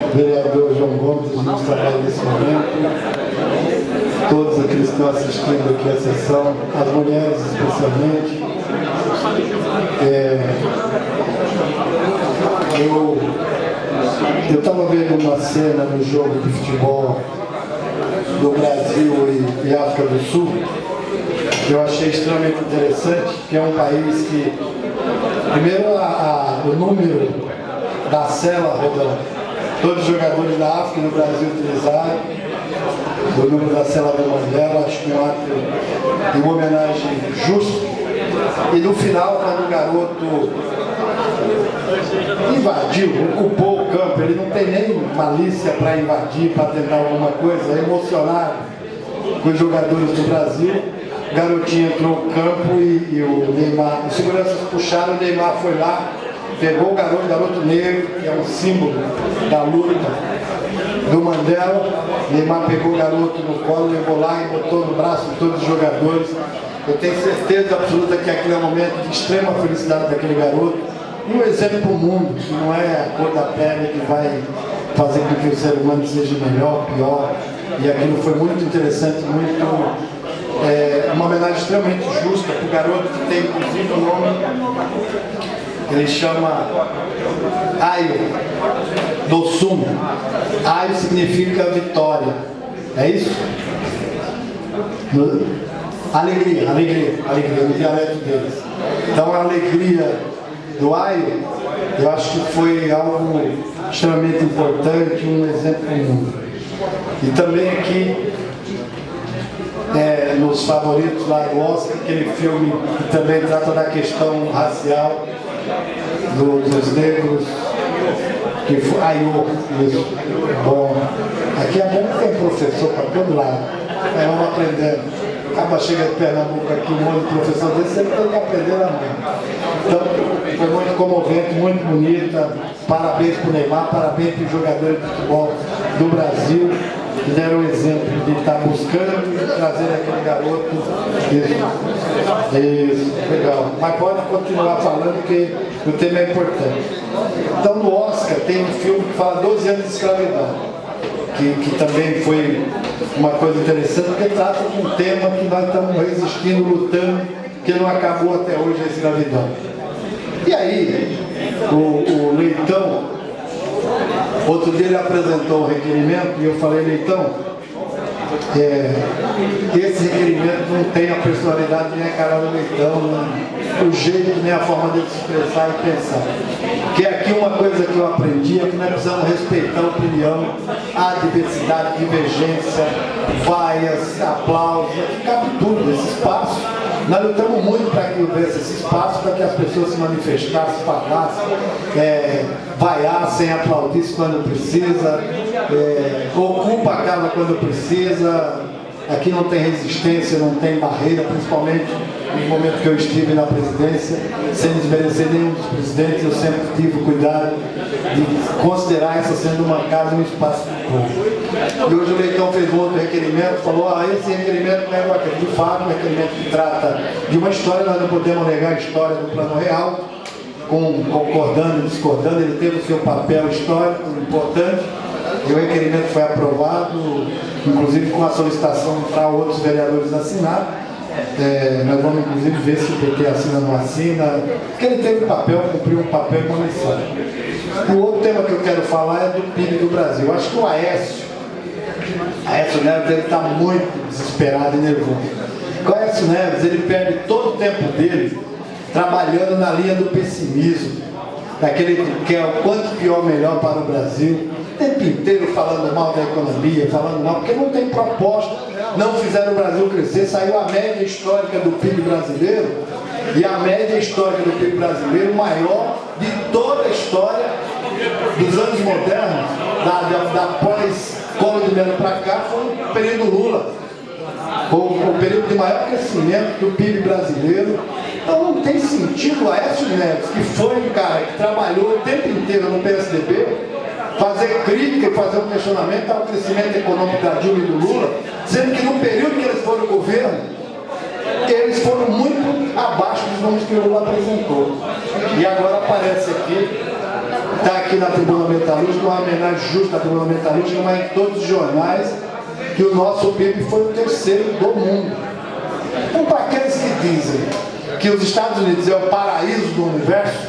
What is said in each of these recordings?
Vereador João Gomes, a gente trabalha nesse momento, todos aqueles que estão assistindo aqui a sessão, as mulheres especialmente. Eu estava vendo uma cena no jogo de futebol do Brasil e África do Sul, que eu achei extremamente interessante, que é um país que, primeiro, o número da cela rodando. Todos os jogadores da África e do Brasil utilizaram o número da cela do Mandela, acho que um ato de uma homenagem justa. E no final, quando o garoto invadiu, ocupou o campo, ele não tem nem malícia para invadir, para tentar alguma coisa, é emocionado com os jogadores do Brasil. O garotinho entrou no campo e o Neymar, os seguranças puxaram, o Neymar foi lá, pegou o garoto negro, que é um símbolo da luta do Mandela. Neymar pegou o garoto no colo, levou lá e botou no braço de todos os jogadores. Eu tenho certeza absoluta que aquele é um momento de extrema felicidade daquele garoto. E um exemplo para o mundo, que não é a cor da pele que vai fazer com que o ser humano seja melhor, pior. E aquilo foi muito interessante, uma homenagem extremamente justa para o garoto que tem inclusive o nome. Ele chama Ayo Dossum. Ayo significa vitória. É isso? Alegria no dialeto deles. Então a alegria do Ayo, eu acho que foi algo extremamente importante, um exemplo para o mundo. E também aqui, nos favoritos lá do Oscar, aquele filme que também trata da questão racial dos negros, que foi Ayo. Bom, aqui é bom que tem professor para todo lado, aí vamos aprendendo. Acaba chegando de Pernambuco aqui, um monte de professor desse, sempre tem que aprender na mão. Então, foi muito comovente, muito bonita. Parabéns para o Neymar, parabéns para os jogadores de futebol do Brasil, que deram o exemplo de estar buscando e trazer aquele garoto. Isso, legal. Mas pode continuar falando que o tema é importante. Então, no Oscar tem um filme que fala 12 anos de escravidão. Que também foi uma coisa interessante, porque trata de um tema que nós estamos resistindo, lutando, que não acabou até hoje, a escravidão. E aí, o Leitão, outro dia ele apresentou o requerimento, e eu falei, Leitão, esse requerimento não tem a personalidade nem a cara do Leitão, o jeito nem a forma de se expressar e pensar. Que aqui uma coisa que eu aprendi é que nós precisamos respeitar a opinião, a diversidade, divergência, vaias, aplausos, aqui cabe tudo, esse espaço. Nós lutamos muito para que houvesse esse espaço, para que as pessoas se manifestassem, falassem, vaiassem, aplaudissem quando precisa, ocupa a casa quando precisa. Aqui não tem resistência, não tem barreira, principalmente no momento que eu estive na presidência, sem desmerecer nenhum dos presidentes, eu sempre tive o cuidado de considerar essa sendo uma casa e um espaço do povo. E hoje o Leitão fez um outro requerimento, falou, esse requerimento não é bacana. De fato, um requerimento que trata de uma história, nós não podemos negar a história do Plano Real, concordando e discordando, ele teve o seu papel histórico importante, e o requerimento foi aprovado, inclusive com a solicitação para outros vereadores assinarem. Nós vamos inclusive ver se o PT assina ou não assina, porque ele teve um papel, cumpriu um papel e uma missão. O outro tema que eu quero falar é do PIB do Brasil. Eu acho que o Aécio Neves deve estar muito desesperado e nervoso. O Aécio Neves, ele perde todo o tempo dele trabalhando na linha do pessimismo, daquele que quer o quanto pior melhor para o Brasil, o tempo inteiro falando mal da economia, falando mal, porque não tem proposta, não fizeram o Brasil crescer. Saiu a média histórica do PIB brasileiro, e a média histórica do PIB brasileiro maior de toda a história dos anos modernos, da pós-Collor de Mello para cá, foi o período Lula, o período de maior crescimento do PIB brasileiro. Então não tem sentido o Aécio Neves, que foi um cara que trabalhou o tempo inteiro no PSDB, fazer crítica e fazer um questionamento ao crescimento econômico da Dilma e do Lula, sendo que no período que eles foram no governo, eles foram muito abaixo dos números que o Lula apresentou. E agora aparece aqui está aqui na Tribuna Metalúrgica, uma homenagem justa à Tribuna Metalúrgica, mas em todos os jornais, que o nosso PIB foi o terceiro do mundo. Então, para aqueles que dizem que os Estados Unidos é o paraíso do universo,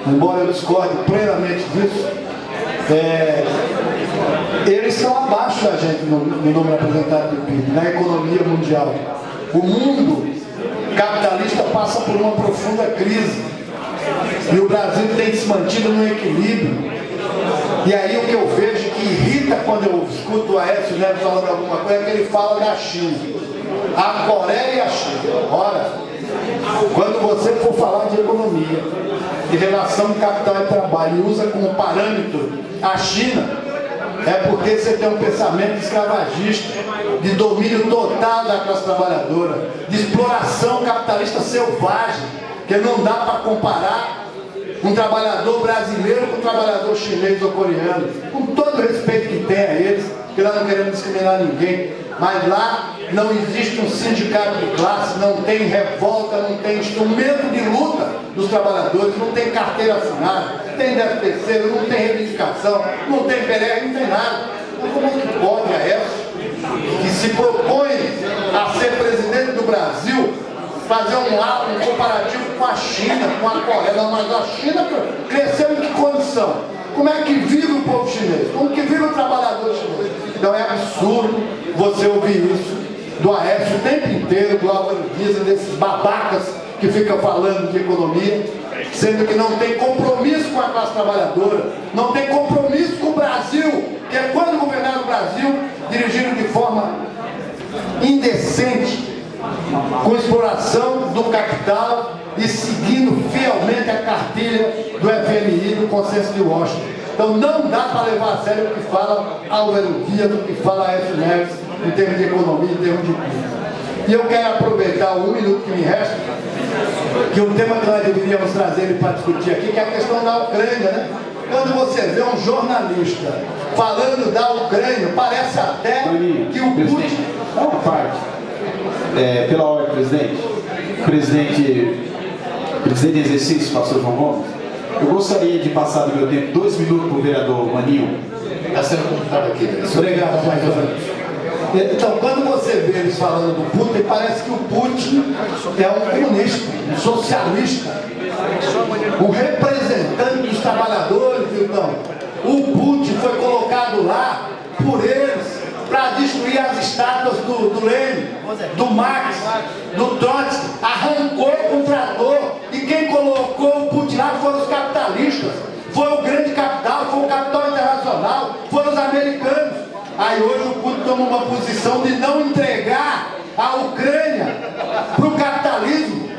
embora eu discorde plenamente disso, eles estão abaixo da gente no número apresentado do PIB, na economia mundial. O mundo capitalista passa por uma profunda crise e o Brasil tem se mantido no equilíbrio. E aí o que eu vejo que irrita quando eu escuto o Aécio Neves falando alguma coisa é que ele fala da China, a Coreia e a China. Ora, quando você for falar de economia, de relação capital e trabalho, e usa como parâmetro a China, é porque você tem um pensamento escravagista, de domínio total da classe trabalhadora, de exploração capitalista selvagem, que não dá para comparar um trabalhador brasileiro com um trabalhador chinês ou coreano, com todo o respeito que tem a eles, porque nós não queremos discriminar ninguém, mas lá não existe um sindicato de classe, não tem revolta, não tem instrumento de luta dos trabalhadores, não tem carteira assinada, tem 13º, não tem reivindicação, não tem PRR, não tem nada. Então como é que pode a Aécio, que se propõe a ser presidente do Brasil, fazer um comparativo com a China, com a Coreia? Não, mas a China cresceu em que condição? Como é que vive o povo chinês? Como que vive o trabalhador chinês? Então é absurdo você ouvir isso do Aécio o tempo inteiro, do Álvaro Dias, desses babacas que ficam falando de economia, sendo que não tem compromisso com a classe trabalhadora, não tem compromisso com o Brasil, que é quando governar o Brasil, dirigindo de forma indecente, com exploração do capital e seguindo fielmente a cartilha do FMI, do Consenso de Washington. Então não dá para levar a sério o que fala Álvaro Dias, o que fala Aécio Neves, em termos de economia, em termos de PIB. E eu quero aproveitar o 1 minuto que me resta, que o tema que nós deveríamos trazer para discutir aqui, que é a questão da Ucrânia, né? Quando você vê um jornalista falando da Ucrânia, parece até que o Putin... Uma parte. Pela ordem, presidente em exercício, pastor João Gomes, eu gostaria de passar do meu tempo 2 minutos para o vereador Maninho. Está sendo computado aqui. Obrigado, mais. Então, quando você vê eles falando do Putin, parece que o Putin é um comunista, um socialista, um representante dos trabalhadores. Então, o Putin foi colocado lá por eles para destruir as estátuas do Lenin, do Marx, do Trotsky, arrancou com o trator, e quem colocou o Putin lá foram os capitalistas, foi o grande capital, foi o capital internacional, foram os americanos. Aí hoje o Putin toma uma posição de não entregar a Ucrânia para o capitalismo,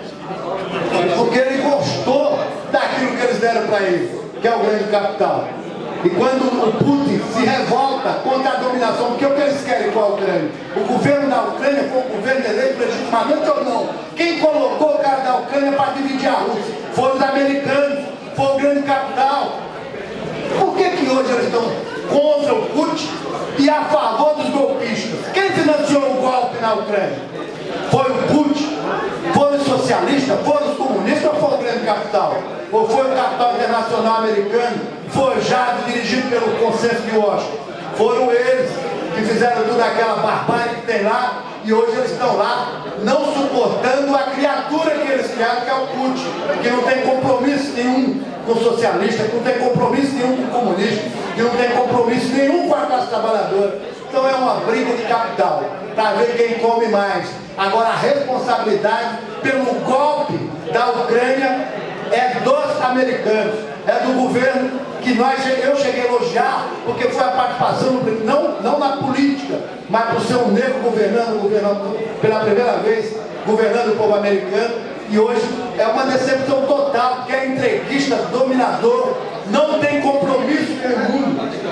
porque ele gostou daquilo que eles deram para ele, que é o grande capital. E quando o Putin se revolta contra a dominação, porque o que eles querem com a Ucrânia? O governo da Ucrânia foi um governo eleito legitimamente ou não? Quem colocou o cara da Ucrânia para dividir a Rússia? Foram os americanos, foi o grande capital. Por que hoje eles estão contra o Putin e a favor dos golpistas? Quem financiou o golpe na Ucrânia? Foi o Putin? Foram os socialistas? Foram os comunistas ou foi o grande capital? Ou foi o capital internacional americano, forjado, dirigido pelo Consenso de Washington? Foram eles que fizeram toda aquela barbárie que tem lá, e hoje eles estão lá não suportando a criatura que eles criaram, que é o Putin, que não tem compromisso nenhum com o socialista, que não tem compromisso nenhum com o comunista, que não tem compromisso nenhum com a classe trabalhadora. Então é uma briga de capital, para ver quem come mais. Agora a responsabilidade pelo golpe da Ucrânia é dos americanos, é do governo, que eu cheguei a elogiar, porque foi a participação, não na política, mas por ser um negro governando pela primeira vez, governando o povo americano. E hoje é uma decepção total, porque é entreguista, dominador, não tem compromisso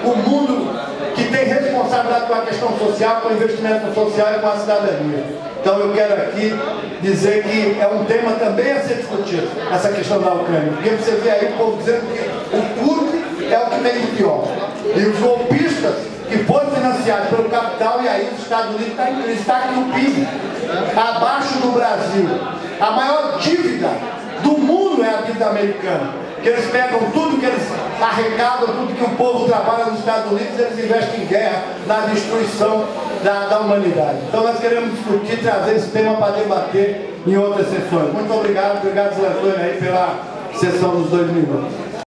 com o mundo que tem responsabilidade com a questão social, com o investimento social e com a cidadania. Então eu quero aqui dizer que é um tema também a ser discutido, essa questão da Ucrânia. Porque você vê aí o povo dizendo que o Putin é o que tem de pior. E os golpistas que foram financiados pelo capital, e aí os Estados Unidos estão em crise, está aqui o PIB, abaixo do Brasil. A maior dívida do mundo é a dívida americana, que eles pegam tudo que eles arrecadam, tudo que o povo trabalha nos Estados Unidos, eles investem em guerra, na destruição da humanidade. Então nós queremos discutir, trazer esse tema para debater em outras sessões. Muito obrigado, Zé Antônio, aí pela sessão dos 2 minutos.